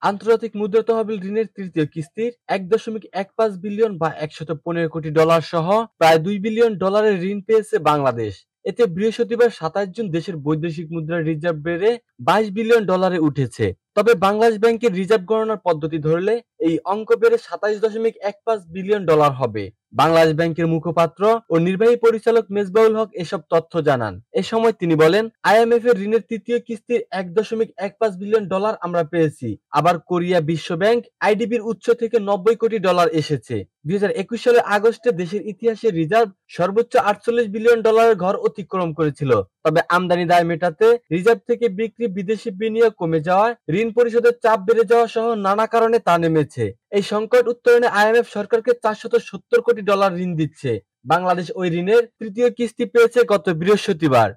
আন্তর্জাতিক মুদ্রা তহবিল ঋণের তৃতীয় কিস্তির ১.১৫ বিলিয়ন বা $১১৫ সহ প্রায় $২ বিলিয়ন ঋণ পেয়েছে বাংলাদেশ। এতে বৃহস্পতিবার ২৭ জুন দেশের বৈদেশিক মুদ্রার রিজার্ভ বেড়ে $২২ বিলিয়ন উঠেছে। তবে বাংলাদেশ ব্যাংকের রিজার্ভ গণনার পদ্ধতি ধরলে এই অঙ্ক বেড়ে $২৭.১৫ বিলিয়ন হবে। বাংলাদেশ ব্যাংকের মুখপাত্র ও নির্বাহী পরিচালক মেজবাহুল হক এসব তথ্য জানান। এ সময় তিনি বলেন, আইএমএফ এর ঋণের তৃতীয় কিস্তির $১.১৫ বিলিয়ন আমরা পেয়েছি। আবার কোরিয়া বিশ্ব ব্যাংক, আইডিবির উৎস থেকে $৯০ কোটি এসেছে। ২০২১ সালের আগস্টে দেশের ইতিহাসে রিজার্ভ সর্বোচ্চ $৪৮ বিলিয়ন ঘর অতিক্রম করেছিল। তবে আমদানি দায় মেটাতে রিজার্ভ থেকে বিক্রি, বিদেশি বিনিয়োগ কমে যাওয়ায়, ঋণ পরিশোধের চাপ বেড়ে যাওয়া সহ নানা কারণে তা নেমেছে। এই সংকট উত্তরণে আইএমএফ সরকারকে $৪৭০ কোটি ঋণ দিচ্ছে। বাংলাদেশ ওই ঋণের তৃতীয় কিস্তি পেয়েছে গত বৃহস্পতিবার।